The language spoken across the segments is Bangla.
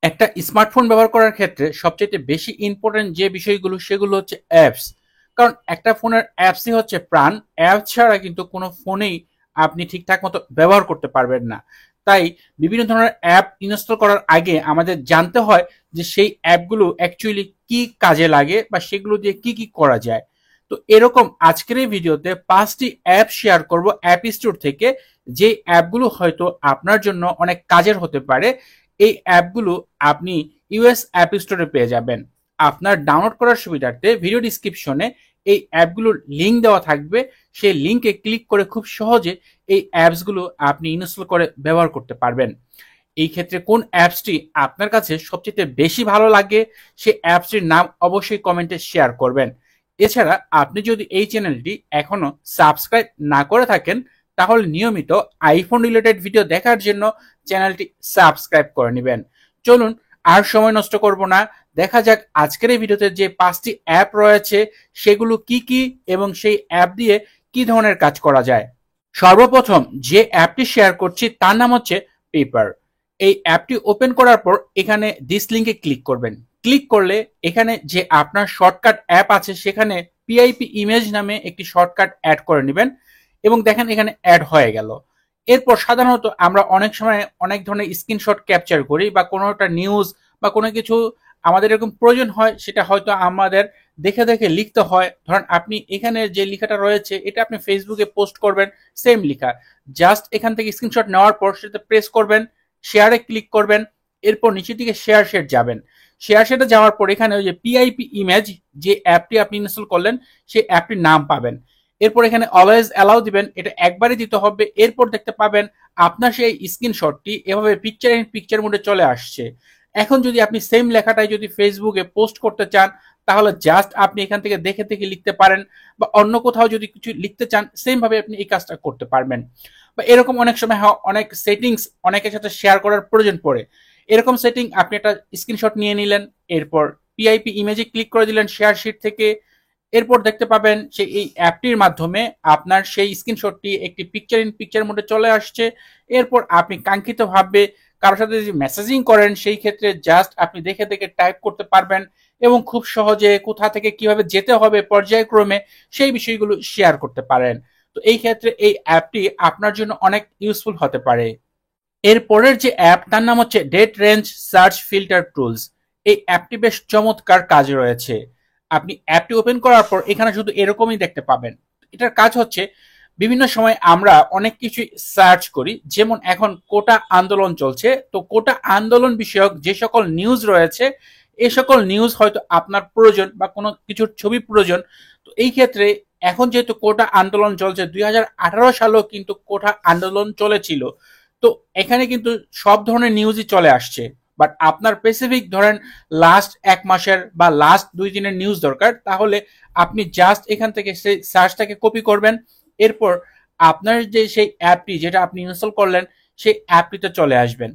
একটা স্মার্টফোন ব্যবহার করার ক্ষেত্রে সবচেয়ে বেশি ইম্পর্টেন্ট যে বিষয়গুলো সেগুলো হচ্ছে অ্যাপস। কারণ একটা ফোনের অ্যাপসই হচ্ছে প্রাণ। অ্যাপস ছাড়া কিন্তু কোনো ফোনেই আপনি ঠিকঠাক মতো ব্যবহার করতে পারবেন না। তাই বিভিন্ন ধরনের অ্যাপ ইনস্টল করার আগে আমাদের জানতে হয় যে সেই অ্যাপগুলো অ্যাকচুয়ালি কি কাজে লাগে বা সেগুলো দিয়ে কি কি করা যায়। তো এরকম আজকের এই ভিডিওতে 5টি অ্যাপ শেয়ার করব অ্যাপ স্টোর থেকে, যে অ্যাপগুলো হয়তো আপনার জন্য অনেক কাজের হতে পারে। এই অ্যাপগুলো আপনি ইউএস অ্যাপ স্টোরে পেয়ে যাবেন। আপনার ডাউনলোড করার সুবিধার্থে ভিডিও ডিসক্রিপশনে এই অ্যাপগুলোর লিঙ্ক দেওয়া থাকবে। সেই লিঙ্কে ক্লিক করে খুব সহজে এই অ্যাপসগুলো আপনি ইনস্টল করে ব্যবহার করতে পারবেন। এই ক্ষেত্রে কোন অ্যাপসটি আপনার কাছে সবচেয়ে বেশি ভালো লাগে সেই অ্যাপসটির নাম অবশ্যই কমেন্টে শেয়ার করবেন। এছাড়া আপনি যদি এই চ্যানেলটি এখনো সাবস্ক্রাইব না করে থাকেন তাহলে নিয়মিত আইফোন রিলেটেড ভিডিও দেখার জন্য চ্যানেলটি সাবস্ক্রাইব করে নেবেন। চলুন আর সময় নষ্ট করব না, দেখা যাক আজকের এই ভিডিওতে যে 5টি অ্যাপ রয়েছে সেগুলো কি কি এবং সেই অ্যাপ দিয়ে কি ধরনের কাজ করা যায়। সর্বপ্রথম যে অ্যাপটি শেয়ার করছি তার নাম হচ্ছে পেপার। এই অ্যাপটি ওপেন করার পর এখানে দিস লিঙ্কে ক্লিক করবেন। ক্লিক করলে এখানে যে আপনার শর্টকাট অ্যাপ আছে সেখানে পিআইপি ইমেজ নামে একটি শর্টকাট অ্যাড করে নেবেন এবং দেখেন এখানে অ্যাড হয়ে গেল। এরপর সাধারণত আমরা অনেক সময় অনেক ধরনের স্ক্রিনশট ক্যাপচার করি বা কোনো একটা নিউজ বা কোনো কিছু আমাদের এরকম প্রয়োজন হয়, সেটা হয়তো আমাদের দেখে দেখে লিখতে হয়। ধরেন আপনি এখানে যে লেখাটা রয়েছে এটা আপনি ফেসবুকে পোস্ট করবেন, সেম লেখা জাস্ট এখান থেকে স্ক্রিনশট নেওয়ার পর সেটা প্রেস করবেন, শেয়ারে ক্লিক করবেন, এরপর নিচের দিকে শেয়ার শেট যাবেন। শেয়ার শেটে যাওয়ার পর এখানে ওই যে পিআইপি ইমেজ যে অ্যাপটি আপনি ইনস্টল করলেন সেই অ্যাপটির নাম পাবেন। এরপর এখানে অলওয়েজ অ্যালাউ দিবেন, এটা একবারই দিতে হবে। এরপর দেখতে পাবেন আপনার সেই স্ক্রিনশটটি এভাবে পিকচার ইন পিকচার মোডে চলে আসছে। এখন যদি আপনি সেম লেখাটাই যদি ফেসবুকে পোস্ট করতে চান তাহলে জাস্ট আপনি এখান থেকে দেখে দেখে লিখতে পারেন, বা অন্য কোথাও যদি কিছু লিখতে চান সেম ভাবে আপনি এই কাজটা করতে পারবেন। বা এরকম অনেক সময় অনেক সেটিংস অনেকের সাথে শেয়ার করার প্রয়োজন পড়ে। এরকম সেটিং আপনি একটা স্ক্রিনশট নিয়ে নিলেন, এরপর পিআইপি ইমেজে ক্লিক করে দিলেন শেয়ার শিট থেকে। এরপর দেখতে পাবেন যে এই অ্যাপটির মাধ্যমে আপনার সেই স্ক্রিনশটটি একটি পিকচার ইন পিকচার মোডে চলে আসছে। এরপর আপনি কাঙ্ক্ষিতভাবে কারোর সাথে যদি মেসেজিং করেন সেই ক্ষেত্রে জাস্ট আপনি দেখে দেখে টাইপ করতে পারবেন এবং খুব সহজে কোথা থেকে কিভাবে যেতে হবে পর্যায়ক্রমে সেই বিষয়গুলো শেয়ার করতে পারেন। তো এই ক্ষেত্রে এই অ্যাপটি আপনার জন্য অনেক ইউজফুল হতে পারে। এর পরের যে অ্যাপ তার নাম হচ্ছে date range search filter tools. এই অ্যাপটি বেশ চমৎকার কাজ রয়েছে। আপনি অ্যাপটি ওপেন করার পর এখানে শুধু এরকমই দেখতে পাবেন। এটার কাজ হচ্ছে বিভিন্ন সময় আমরা অনেক কিছু সার্চ করি, যেমন এখন কোটা আন্দোলন চলছে, তো কোটা আন্দোলন বিষয়ক যে সকল নিউজ রয়েছে এ সকল নিউজ হয়তো আপনার প্রয়োজন বা কোনো কিছুর ছবি প্রয়োজন। তো এই ক্ষেত্রে এখন যেহেতু কোটা আন্দোলন চলছে, 2018 সালেও কিন্তু কোটা আন্দোলন চলেছিল, তো এখানে কিন্তু সব ধরনের নিউজই চলে আসছে। বাট আপনার স্পেসিফিক ধরেন লাস্ট 1 মাসের বা লাস্ট 2 দিনের নিউজ দরকার, তাহলে আপনি জাস্ট এখান থেকে সেই সার্চটাকে কপি করবেন। এরপর আপনার যে সেই অ্যাপটি যেটা আপনি ইনস্টল করলেন সেই অ্যাপটিতে চলে আসবেন।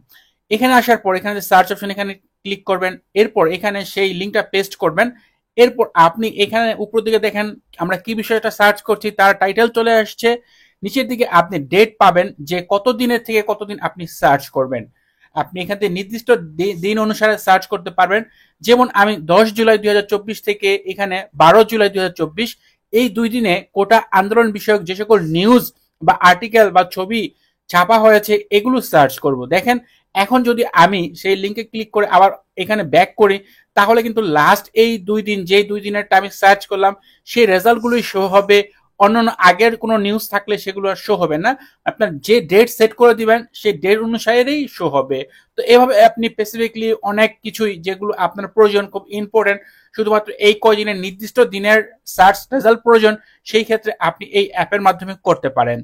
এখানে আসার পর এখানে সার্চ অপশন এখানে ক্লিক করবেন, এরপর এখানে সেই লিঙ্কটা পেস্ট করবেন। এরপর আপনি এখানে উপর দিকে দেখেন আমরা কি বিষয়টা সার্চ করছি তার টাইটেল চলে আসছে। নিচের দিকে আপনি ডেট পাবেন যে কত দিনের থেকে কতদিন আপনি সার্চ করবেন। আপনি এখান থেকে নির্দিষ্ট দিন অনুসারে সার্চ করতে পারবেন। যেমন আমি 10 জুলাই 2024 থেকে এখানে 12 জুলাই 2024 এই 2 দিনে কোটা আন্দোলন বিষয়ক যে সকল নিউজ বা আর্টিকেল বা ছবি ছাপা হয়েছে এগুলো সার্চ করব। দেখেন এখন যদি আমি সেই লিঙ্কে ক্লিক করে আবার এখানে ব্যাক করি তাহলে কিন্তু লাস্ট এই 2 দিন যে 2 দিনের আমি সার্চ করলাম সেই রেজাল্টগুলোই শো হবে। অন্যান্য আগের কোনো নিউজ থাকলে সেগুলো আর শো হবে না। আপনার যে ডেট সেট করে দিবেন সেই ডেট অনুসারেই শো হবে। তো এভাবে আপনি স্পেসিফিকলি অনেক কিছুই যেগুলো আপনার প্রয়োজন খুব ইম্পর্টেন্ট, শুধুমাত্র এই কয়দিনের নির্দিষ্ট দিনের সার্চ রেজাল্ট প্রয়োজন, সেই ক্ষেত্রে আপনি এই অ্যাপের মাধ্যমে করতে পারেন।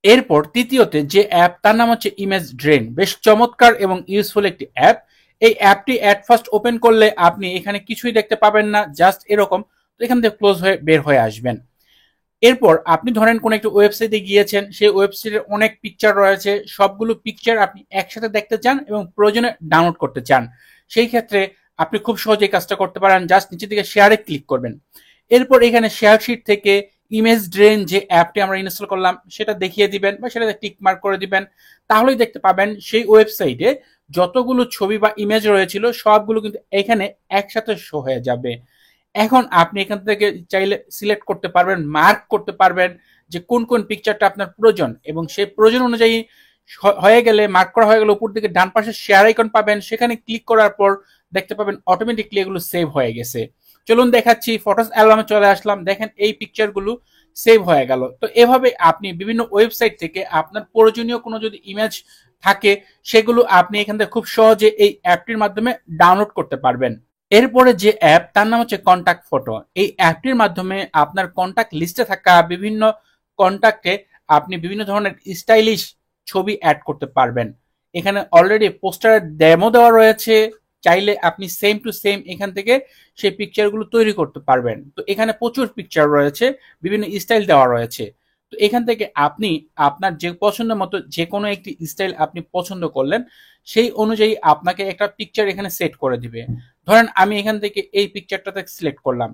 এরপর তৃতীয়তে যে অ্যাপ তার নাম হচ্ছে ইমেজ ড্রেন। বেশ চমৎকার এবং ইউজফুল একটি অ্যাপ। এই অ্যাপটি অ্যাট ফার্স্ট ওপেন করলে আপনি এখানে কিছুই দেখতে পাবেন না, জাস্ট এরকম। তো এখান থেকে ক্লোজ হয়ে বের হয়ে আসবেন। এরপর আপনি ধরেন কোন একটা ওয়েবসাইটে গিয়েছেন, সেই ওয়েবসাইটের অনেক পিকচার রয়েছে, সবগুলো পিকচার আপনি একসাথে দেখতে চান এবং প্রয়োজনে ডাউনলোড করতে চান, সেই ক্ষেত্রে আপনি খুব সহজেই কাজটা করতে পারেন। জাস্ট নিচে দিকে শেয়ারে ক্লিক করবেন। এরপর এখানে শেয়ার শিট থেকে ইমেজ ড্রেন যে অ্যাপটি আমরা ইনস্টল করলাম সেটা দেখিয়ে দিবেন বা সেটাতে টিক মার্ক করে দিবেন। তাহলেই দেখতে পাবেন সেই ওয়েবসাইটে যতগুলো ছবি বা ইমেজ রয়েছিল সবগুলো কিন্তু এখানে একসাথে শো হয়ে যাবে। এখন আপনি এখান থেকে চাইলে সিলেক্ট করতে পারবেন, মার্ক করতে পারবেন যে কোন কোন পিকচারটা আপনার প্রয়োজন, এবং সেই প্রয়োজন অনুযায়ী হয়ে গেলে, মার্ক করা হয়ে গেলে উপর দিকে ডান পাশে শেয়ার আইকন পাবেন, সেখানে ক্লিক করার পর দেখতে পাবেন অটোমেটিকলি এগুলো সেভ হয়ে গেছে। চলুন দেখাচ্ছি, ফটোস অ্যালবামে চলে আসলাম, দেখেন এই পিকচারগুলো সেভ হয়ে গেল। তো এভাবে আপনি বিভিন্ন ওয়েবসাইট থেকে আপনার প্রয়োজনীয় কোনো যদি ইমেজ থাকে সেগুলো আপনি এখান থেকে খুব সহজে এই অ্যাপটির মাধ্যমে ডাউনলোড করতে পারবেন। এরপরে যে অ্যাপ তার নাম হচ্ছে কন্টাক্ট ফটো। এই অ্যাপটির মাধ্যমে আপনার কন্টাক্ট লিস্টে থাকা বিভিন্ন কন্টাক্টে আপনি বিভিন্ন ধরনের স্টাইলিশ ছবি অ্যাড করতে পারবেন। এখানে অলরেডি পোস্টারের ডেমো দেওয়া রয়েছে, চাইলে আপনি সেম টু সেম এখান থেকে সেই পিকচারগুলো তৈরি করতে পারবেন। তো এখানে প্রচুর পিকচার রয়েছে, বিভিন্ন স্টাইল দেওয়া রয়েছে। তো এখান থেকে আপনি আপনার যে পছন্দ মতো যে কোনো একটি স্টাইল আপনি পছন্দ করলেন, সেই অনুযায়ী আপনাকে একটা পিকচার এখানে সেট করে দিবে। ধরেন আমি এখান থেকে এই পিকচারটাতে সিলেক্ট করলাম,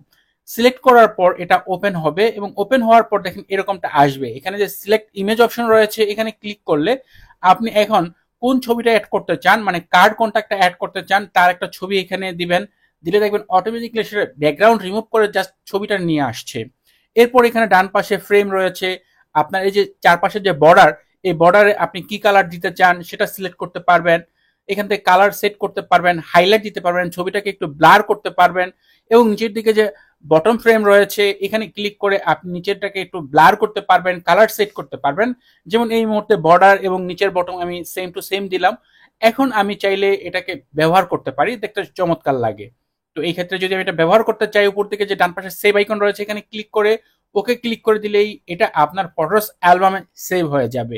সিলেক্ট করার পর এটা ওপেন হবে, এবং ওপেন হওয়ার পর দেখেন এরকমটা আসবে। এখানে যে সিলেক্ট ইমেজ অপশন রয়েছে এখানে ক্লিক করলে আপনি এখন কোন ছবিটা অ্যাড করতে চান, মানে কার কন্টাক্টটা অ্যাড করতে চান তার একটা ছবি এখানে দিবেন। দিলে দেখবেন অটোমেটিকলি সেটা ব্যাকগ্রাউন্ড রিমুভ করে জাস্ট ছবিটা নিয়ে আসছে। এরপর এখানে ডান পাশে ফ্রেম রয়েছে, আপনার এই যে চারপাশে যে বর্ডার, এই বর্ডারে আপনি কি কালার দিতে চান সেটা সিলেক্ট করতে পারবেন। এখান থেকে কালার সেট করতে পারবেন, হাইলাইট দিতে পারবেন, ছবিটাকে একটু ব্লার করতে পারবেন, এবং নিচের দিকে যে বটম ফ্রেম রয়েছে এখানে ক্লিক করে আপনি নিচেরটাকে একটু ব্লার করতে পারবেন, কালার সেট করতে পারবেন। যেমন এই মুহূর্তে বর্ডার এবং নিচের বটম আমি সেম টু সেম দিলাম। এখন আমি চাইলে এটাকে ব্যবহার করতে পারি, দেখতে চমৎকার লাগে। তো এই ক্ষেত্রে যদি আমি এটা ব্যবহার করতে চাই, উপর থেকে যে ডান পাশে সেভ আইকন রয়েছে এখানে ক্লিক করে ওকে ক্লিক করে দিলেই এটা আপনার ফটোস অ্যালবামে সেভ হয়ে যাবে।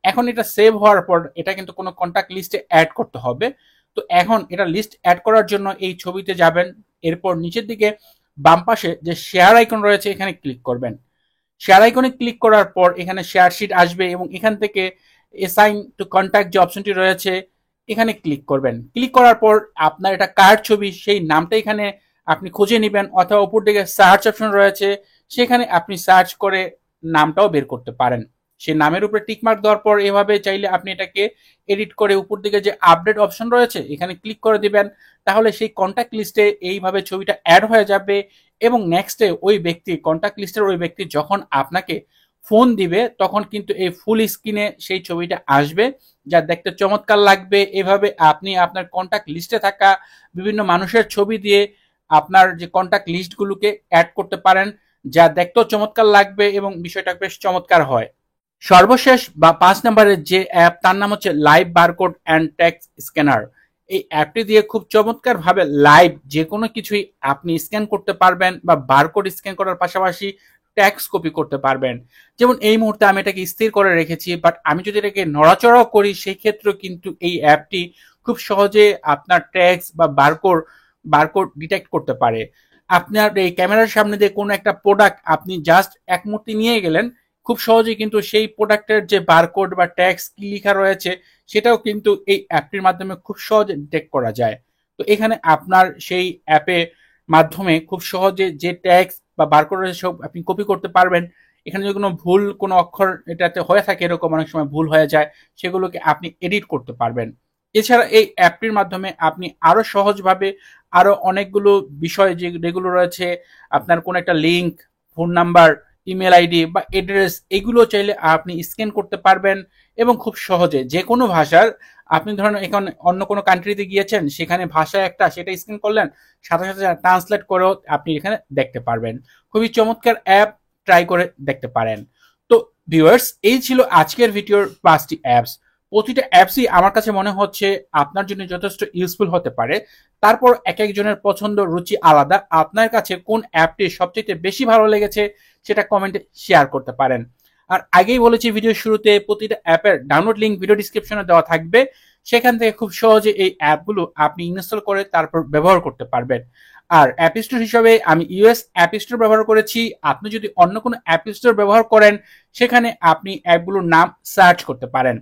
এখন এটা সেভ হওয়ার পর এটা কিন্তু কোনো কন্টাক্ট লিস্টে অ্যাড করতে হবে। তো এখন এটা লিস্ট অ্যাড করার জন্য এই ছবিতে যাবেন, এরপর নিচের দিকে বাম পাশে যে শেয়ার আইকন রয়েছে এখানে ক্লিক করবেন। শেয়ার আইকনে ক্লিক করার পর এখানে শেয়ার শিট আসবে, এবং এখান থেকে অ্যাসাইন টু কন্টাক্ট যে অপশনটি রয়েছে এখানে ক্লিক করবেন। ক্লিক করার পর আপনার এটা কার ছবি সেই নামটা এখানে আপনি খুঁজে নেবেন, অথবা উপর দিকে সার্চ অপশন রয়েছে সেখানে আপনি সার্চ করে নামটাও বের করতে পারেন। সেই নামের উপরে টিকমার্ক দেওয়ার পর এভাবে চাইলে আপনি এটাকে এডিট করে উপর দিকে যে আপডেট অপশন রয়েছে এখানে ক্লিক করে দিবেন। তাহলে সেই কন্ট্যাক্ট লিস্টে এইভাবে ছবিটা অ্যাড হয়ে যাবে, এবং নেক্সটে ওই ব্যক্তি, কন্ট্যাক্ট লিস্টের ওই ব্যক্তি যখন আপনাকে ফোন দিবে তখন কিন্তু এই ফুল স্ক্রিনে সেই ছবিটা আসবে, যা দেখতে চমৎকার লাগবে। এভাবে আপনি আপনার কন্ট্যাক্ট লিস্টে থাকা বিভিন্ন মানুষের ছবি দিয়ে আপনার যে কন্ট্যাক্ট লিস্টগুলোকে অ্যাড করতে পারেন, যা দেখতেও চমৎকার লাগবে এবং বিষয়টা বেশ চমৎকার হয়। সর্বশেষ বা 5 নম্বরের যে অ্যাপ তার নাম হচ্ছে live barcode and text scanner. এই অ্যাপটি দিয়ে খুব চমৎকার ভাবে লাইভ যে কোনো কিছুই আপনি স্ক্যান করতে পারবেন, বা বারকোড স্ক্যান করার পাশাপাশি ট্যাক্স কপি করতে পারবেন। যেমন এই মুহূর্তে আমি এটাকে স্থির করে রেখেছি, বাট আমি যদি এটাকে নড়াচড়াও করি সেই ক্ষেত্রেও কিন্তু এই অ্যাপটি খুব সহজে আপনার ট্যাক্স বা বারকোড ডিটেক্ট করতে পারে। আপনার এই ক্যামেরার সামনে দিয়ে কোনো একটা প্রোডাক্ট আপনি জাস্ট এক মুহূর্তে নিয়ে গেলেন, খুব সহজেই কিন্তু সেই প্রোডাক্টের যে বারকোড বা ট্যাক্স কি লেখা রয়েছে সেটাও কিন্তু এই অ্যাপটির মাধ্যমে খুব সহজে ডিটেক্ট করা যায়। তো এখানে আপনার সেই অ্যাপের মাধ্যমে খুব সহজে যে ট্যাক্স বা বারকোড রয়েছে সব আপনি কপি করতে পারবেন। এখানে যদি কোনো ভুল কোনো অক্ষর এটাতে হয়ে থাকে, এরকম অনেক সময় ভুল হয়ে যায়, সেগুলোকে আপনি এডিট করতে পারবেন। এছাড়া এই অ্যাপটির মাধ্যমে আপনি আরো সহজভাবে আরো অনেকগুলো বিষয় যেগুলো রয়েছে, আপনার কোন একটা link, phone number, email ID বা এড্রেস, এগুলো চাইলে আপনি স্ক্যান করতে পারবেন, এবং খুব সহজে যে কোনো ভাষার, আপনি ধরেন এখন অন্য কোনো কান্ট্রিতে গিয়েছেন, সেখানে ভাষা একটা, সেটা স্ক্যান করলেন, সাথে সাথে ট্রান্সলেট করেও আপনি এখানে দেখতে পারবেন। খুবই চমৎকার অ্যাপ, ট্রাই করে দেখতে পারেন। তো ভিউয়ার্স, এই ছিল আজকের ভিডিওর 5টি অ্যাপস। প্রতিটা অ্যাপসই আমার কাছে মনে হচ্ছে আপনার জন্য যথেষ্ট ইউজফুল হতে পারে। তারপর এক একজনের পছন্দ রুচি আলাদা, আপনার কাছে কোন অ্যাপটি সবচেয়ে বেশি ভালো লেগেছে সেটা কমেন্টে শেয়ার করতে পারেন। আর আগেই বলেছি ভিডিও শুরুতে, প্রতিটা অ্যাপের ডাউনলোড লিঙ্ক ভিডিও ডিসক্রিপশনে দেওয়া থাকবে, সেখান থেকে খুব সহজে এই অ্যাপগুলো আপনি ইনস্টল করে তারপর ব্যবহার করতে পারবেন। আর অ্যাপ স্টোর হিসাবে আমি ইউএস অ্যাপ স্টোর ব্যবহার করেছি। আপনি যদি অন্য কোনো অ্যাপ স্টোর ব্যবহার করেন, সেখানে আপনি অ্যাপগুলোর নাম সার্চ করতে পারেন।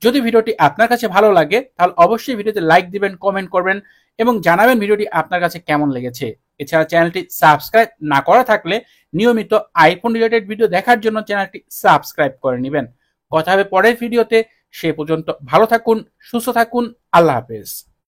যদি ভিডিওটি আপনার কাছে ভালো লাগে তাহলে অবশ্যই ভিডিওতে লাইক দিবেন, কমেন্ট করবেন এবং জানাবেন ভিডিওটি আপনার কাছে কেমন লেগেছে। এছাড়া চ্যানেলটি সাবস্ক্রাইব না করা থাকলে নিয়মিত আইফোন রিলেটেড ভিডিও দেখার জন্য চ্যানেলটি সাবস্ক্রাইব করে নেবেন। কথা হবে পরের ভিডিওতে। সে পর্যন্ত ভালো থাকুন, সুস্থ থাকুন। আল্লাহ হাফেজ।